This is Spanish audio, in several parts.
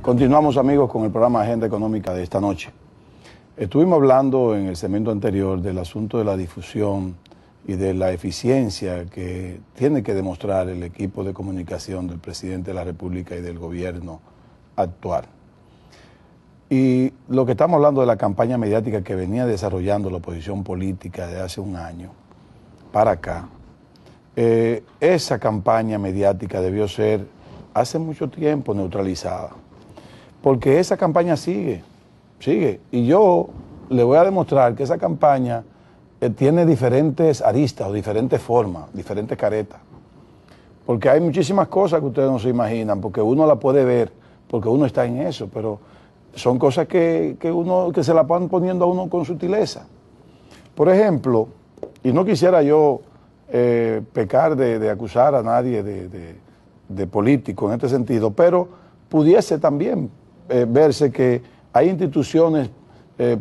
Continuamos, amigos, con el programa Agenda Económica de esta noche. Estuvimos hablando en el segmento anterior del asunto de la difusión y de la eficiencia que tiene que demostrar el equipo de comunicación del presidente de la República y del gobierno actual. Y lo que estamos hablando de la campaña mediática que venía desarrollando la oposición política de hace un año para acá, esa campaña mediática debió ser hace mucho tiempo neutralizada, porque esa campaña sigue, y yo le voy a demostrar que esa campaña tiene diferentes aristas o diferentes formas, diferentes caretas, porque hay muchísimas cosas que ustedes no se imaginan, porque uno la puede ver, porque uno está en eso, pero son cosas que se la van poniendo a uno con sutileza. Por ejemplo, y no quisiera yo pecar de acusar a nadie de político en este sentido, pero pudiese también verse que hay instituciones,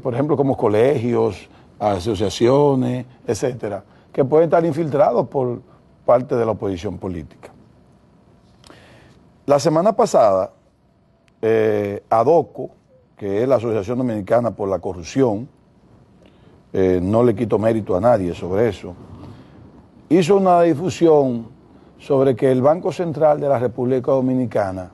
por ejemplo, como colegios, asociaciones, etcétera, que pueden estar infiltrados por parte de la oposición política. La semana pasada, ADOCO, que es la Asociación Dominicana por la Corrupción, no le quito mérito a nadie sobre eso, hizo una difusión sobre que el Banco Central de la República Dominicana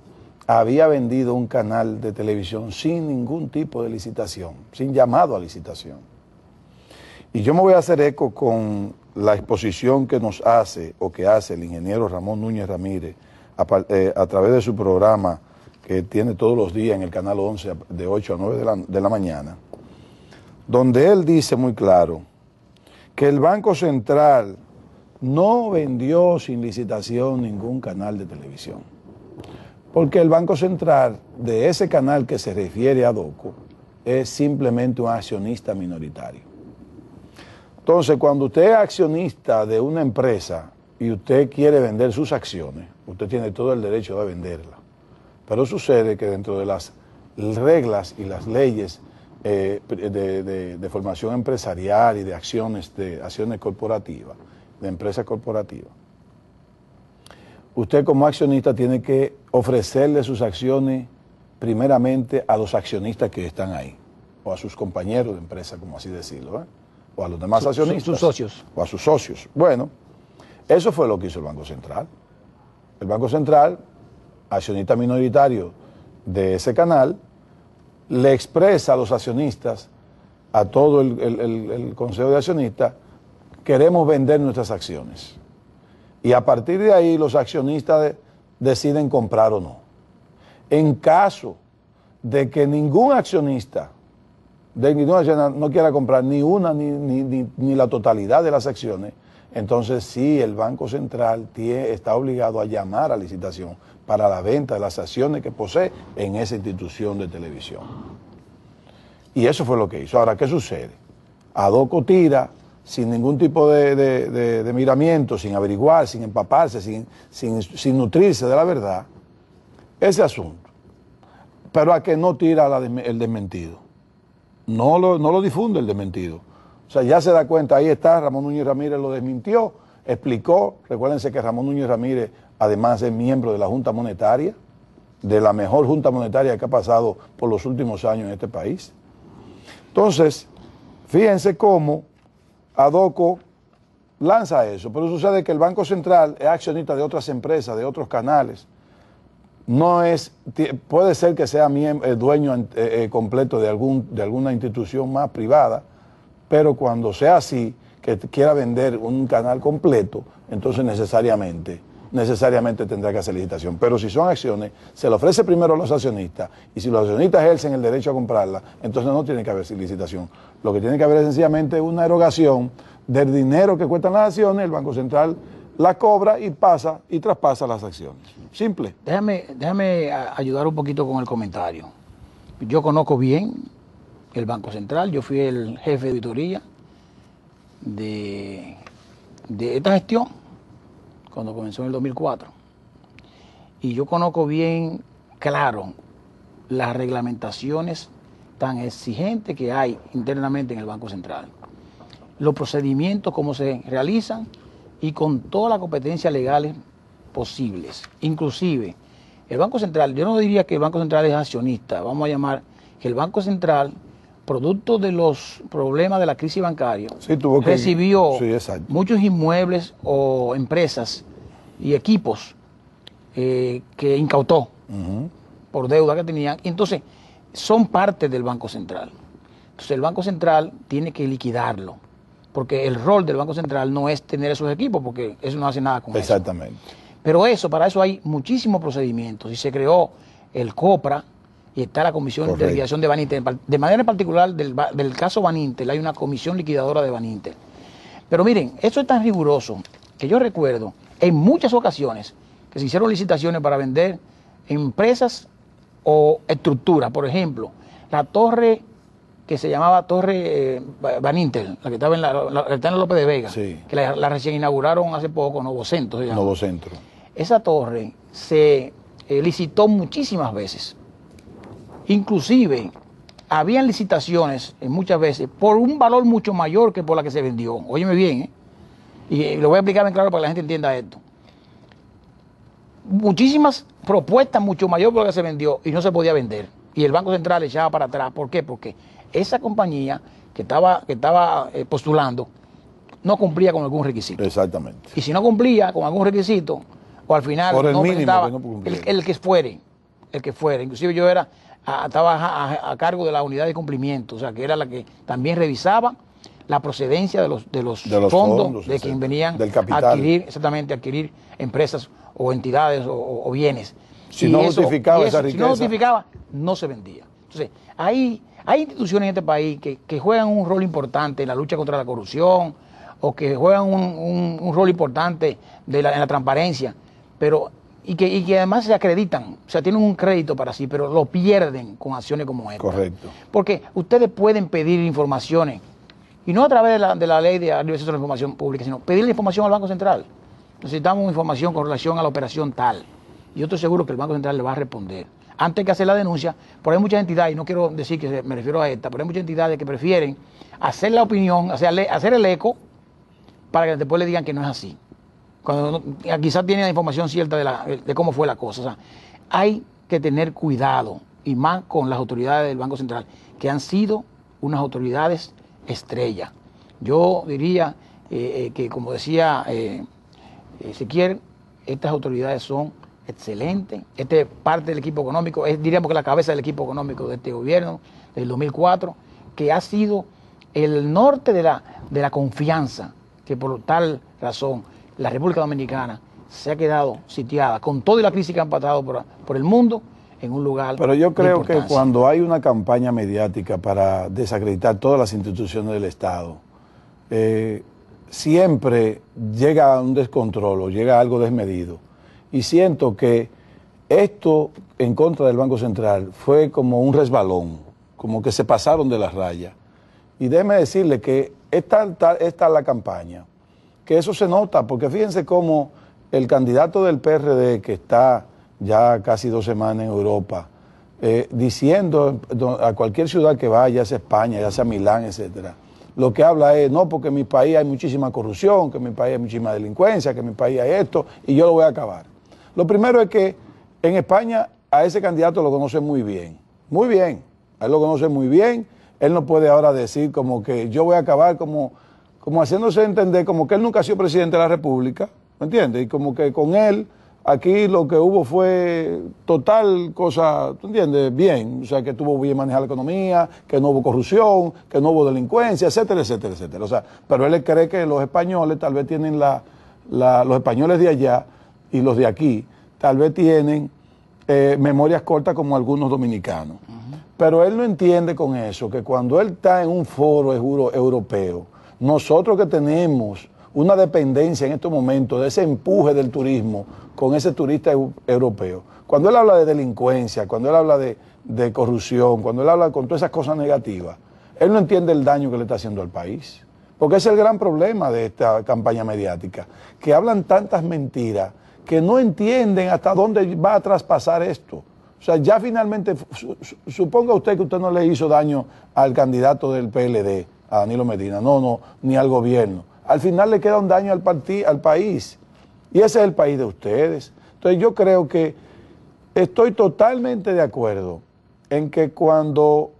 había vendido un canal de televisión sin ningún tipo de licitación, sin llamado a licitación. Y yo me voy a hacer eco con la exposición que nos hace, o que hace el ingeniero Ramón Núñez Ramírez, a través de su programa que tiene todos los días en el Canal 11, de 8 a 9 de la mañana, donde él dice muy claro que el Banco Central no vendió sin licitación ningún canal de televisión, porque el Banco Central de ese canal que se refiere a DOCO es simplemente un accionista minoritario. Entonces, cuando usted es accionista de una empresa y usted quiere vender sus acciones, usted tiene todo el derecho de venderla, pero sucede que dentro de las reglas y las leyes de formación empresarial y de acciones corporativas, de empresas corporativas, usted como accionista tiene que ofrecerle sus acciones primeramente a los accionistas que están ahí, o a sus compañeros de empresa, como así decirlo, o a los demás accionistas. Sus socios. O a sus socios. Bueno, eso fue lo que hizo el Banco Central. El Banco Central, accionista minoritario de ese canal, le expresa a los accionistas, a todo el Consejo de Accionistas, queremos vender nuestras acciones. Y a partir de ahí los accionistas deciden comprar o no. En caso de que ningún accionista no quiera comprar ni una ni la totalidad de las acciones, entonces sí, el Banco Central está obligado a llamar a licitación para la venta de las acciones que posee en esa institución de televisión. Y eso fue lo que hizo. Ahora, ¿qué sucede? ADOCO tira sin ningún tipo de miramiento, sin averiguar, sin empaparse, sin nutrirse de la verdad, ese asunto. Pero a que no tira el desmentido. No lo difunde el desmentido. O sea, ya se da cuenta, ahí está, Ramón Núñez Ramírez lo desmintió, explicó. Recuérdense que Ramón Núñez Ramírez, además, es miembro de la Junta Monetaria, de la mejor Junta Monetaria que ha pasado por los últimos años en este país. Entonces, fíjense cómo ADOCO lanza eso, pero sucede que el Banco Central es accionista de otras empresas, de otros canales. Puede ser que sea dueño completo de alguna institución más privada, pero cuando sea así, que quiera vender un canal completo, entonces necesariamente tendrá que hacer licitación. Pero si son acciones, se le ofrece primero a los accionistas, y si los accionistas ejercen el derecho a comprarla, entonces no tiene que haber licitación. Lo que tiene que haber es sencillamente una erogación del dinero que cuestan las acciones, el Banco Central la cobra y traspasa las acciones. Simple. Déjame ayudar un poquito con el comentario. Yo conozco bien el Banco Central, yo fui el jefe de auditoría de esta gestión cuando comenzó en el 2004. Y yo conozco bien, claro, las reglamentaciones tan exigentes que hay internamente en el Banco Central. Los procedimientos, cómo se realizan y con todas las competencias legales posibles. Inclusive, El Banco Central, yo no diría que el Banco Central es accionista, vamos a llamar que el Banco Central, producto de los problemas de la crisis bancaria, sí, recibió sí, muchos inmuebles o empresas y equipos que incautó por deuda que tenían, y entonces son parte del Banco Central. Entonces el Banco Central tiene que liquidarlo, porque el rol del Banco Central no es tener esos equipos, porque eso no hace nada con eso. Exactamente. Pero para eso hay muchísimos procedimientos, y se creó el COPRA, y está la Comisión Correcto. de Liquidación de Baninter. De manera particular, del caso Baninter, hay una comisión liquidadora de Baninter. Pero miren, esto es tan riguroso que yo recuerdo en muchas ocasiones que se hicieron licitaciones para vender empresas o estructuras. Por ejemplo, la torre que se llamaba Torre Baninter, la que estaba está en López de Vega, sí, que la recién inauguraron hace poco, Novocentro se llama. Novocentro. Esa torre se licitó muchísimas veces. Inclusive, habían licitaciones muchas veces por un valor mucho mayor que por la que se vendió. Óyeme bien, y lo voy a explicar bien claro para que la gente entienda esto. Muchísimas propuestas mucho mayor por la que se vendió y no se podía vender. Y el Banco Central echaba para atrás. ¿Por qué? Porque esa compañía que estaba postulando no cumplía con algún requisito. Exactamente. Y si no cumplía con algún requisito, o al final por el no mínimo presentaba, que no el que fuere. Inclusive yo estaba a cargo de la unidad de cumplimiento, o sea, que era la que también revisaba la procedencia de los fondos de quien venían del capital. a adquirir empresas o entidades o bienes. Si no justificaba esa riqueza. Si no justificaba, no se vendía. Entonces, hay instituciones en este país que juegan un rol importante en la lucha contra la corrupción, o que juegan un rol importante en la transparencia, pero y que además se acreditan, o sea, tienen un crédito para sí, pero lo pierden con acciones como esta. Correcto. Porque ustedes pueden pedir informaciones, y no a través de la ley de acceso a la información pública, sino pedirle información al Banco Central. Necesitamos información con relación a la operación tal. Y yo estoy seguro que el Banco Central le va a responder. Antes que hacer la denuncia, pero hay muchas entidades, y no quiero decir que me refiero a esta, pero hay muchas entidades que prefieren hacer la opinión, hacer el eco, para que después le digan que no es así. Cuando quizás tienen la información cierta de cómo fue la cosa. O sea, hay que tener cuidado, y más con las autoridades del Banco Central, que han sido unas autoridades estrella. Yo diría que, como decía Ezequiel, estas autoridades son excelentes. Este es parte del equipo económico, diríamos que la cabeza del equipo económico de este gobierno, del 2004, que ha sido el norte de la confianza, que por tal razón la República Dominicana se ha quedado sitiada, con toda la crisis que han pasado por el mundo, en un lugar. Pero yo creo que cuando hay una campaña mediática para desacreditar todas las instituciones del Estado, siempre llega a un descontrol o llega a algo desmedido. Y siento que esto en contra del Banco Central fue como un resbalón, como que se pasaron de las rayas. Y déjeme decirle que esta es la campaña, que eso se nota, porque fíjense cómo el candidato del PRD, que está ya casi 2 semanas en Europa, diciendo a cualquier ciudad que vaya, ya sea España, ya sea Milán, etcétera, lo que habla es, no, porque en mi país hay muchísima corrupción, que en mi país hay muchísima delincuencia, que en mi país hay esto, y yo lo voy a acabar. Lo primero es que en España a ese candidato lo conocen muy bien, a él lo conocen muy bien. Él no puede ahora decir como que yo voy a acabar, como haciéndose entender como que él nunca ha sido presidente de la República, ¿me entiendes? Y como que con él aquí lo que hubo fue total cosa, ¿tú entiendes? Bien, o sea, que tuvo bien manejada la economía, que no hubo corrupción, que no hubo delincuencia, etcétera, etcétera, etcétera. O sea, pero él cree que los españoles tal vez tienen los españoles de allá y los de aquí, tal vez tienen memorias cortas como algunos dominicanos. Pero él no entiende con eso, que cuando él está en un foro europeo, nosotros que tenemos una dependencia en estos momentos de ese empuje del turismo con ese turista europeo, cuando él habla de delincuencia, cuando él habla de corrupción, cuando él habla con todas esas cosas negativas, él no entiende el daño que le está haciendo al país. Porque ese es el gran problema de esta campaña mediática, que hablan tantas mentiras que no entienden hasta dónde va a traspasar esto. O sea, ya finalmente, suponga usted que usted no le hizo daño al candidato del PLD, a Danilo Medina, no, ni al gobierno. Al final le queda un daño al país. Y ese es el país de ustedes. Entonces yo creo que Estoy totalmente de acuerdo en que cuando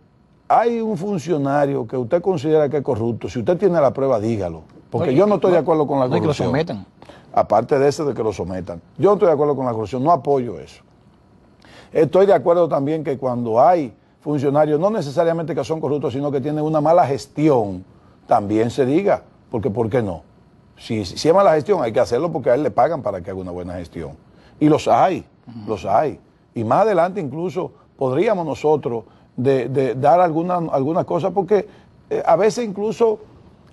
hay un funcionario que usted considera que es corrupto, si usted tiene la prueba, dígalo. Porque yo no estoy de acuerdo con la corrupción. Que lo sometan. Aparte de eso, de que lo sometan. Yo no estoy de acuerdo con la corrupción, no apoyo eso. Estoy de acuerdo también que cuando hay funcionarios, no necesariamente que son corruptos, sino que tienen una mala gestión, también se diga, porque ¿por qué no? Si es mala gestión, hay que hacerlo porque a él le pagan para que haga una buena gestión. Y los hay, los hay. Y más adelante incluso podríamos nosotros de dar algunas cosas, porque a veces incluso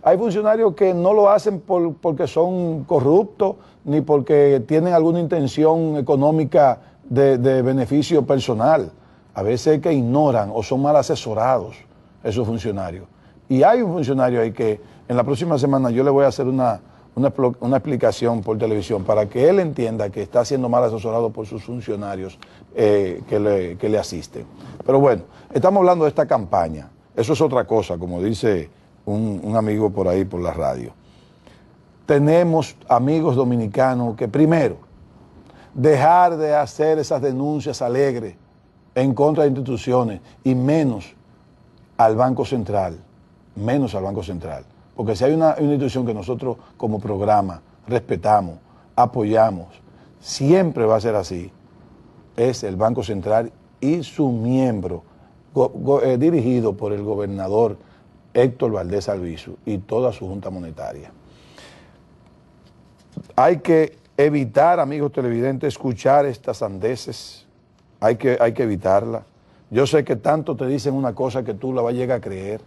hay funcionarios que no lo hacen porque son corruptos, ni porque tienen alguna intención económica de beneficio personal. A veces es que ignoran o son mal asesorados esos funcionarios. Y hay un funcionario ahí que en la próxima semana yo le voy a hacer una explicación por televisión para que él entienda que está siendo mal asesorado por sus funcionarios que le asisten. Pero bueno, estamos hablando de esta campaña. Eso es otra cosa, como dice un amigo por ahí por la radio. Tenemos amigos dominicanos que primero, dejar de hacer esas denuncias alegres en contra de instituciones y menos al Banco Central, porque si hay una institución que nosotros como programa respetamos, apoyamos, siempre va a ser así, es el Banco Central y su miembro, dirigido por el gobernador Héctor Valdés Albizu y toda su Junta Monetaria. Hay que evitar, amigos televidentes, escuchar estas sandeces, hay que evitarla. Yo sé que tanto te dicen una cosa que tú la vas a llegar a creer,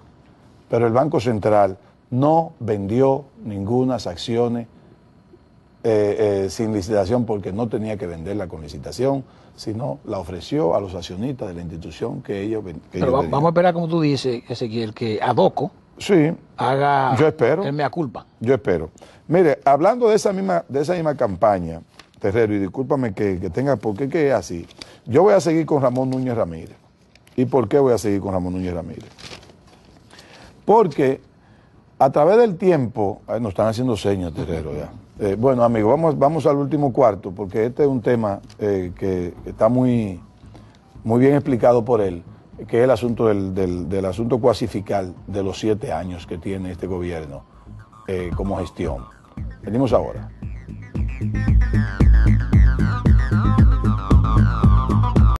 pero el Banco Central no vendió ninguna acciones sin licitación porque no tenía que venderla con licitación, sino la ofreció a los accionistas de la institución que ellos Pero vamos a esperar, como tú dices, Ezequiel, que Adoco haga el mea culpa. Yo espero. Mire, hablando de esa misma campaña, Terrero, y discúlpame que tenga, porque que es así. Yo voy a seguir con Ramón Núñez Ramírez. ¿Y por qué voy a seguir con Ramón Núñez Ramírez? Porque a través del tiempo, nos están haciendo señas, Terrero, ya. Bueno, amigos, vamos al último cuarto, porque este es un tema que está muy bien explicado por él, que es el asunto del asunto cuasi fiscal de los 7 años que tiene este gobierno como gestión. Venimos ahora.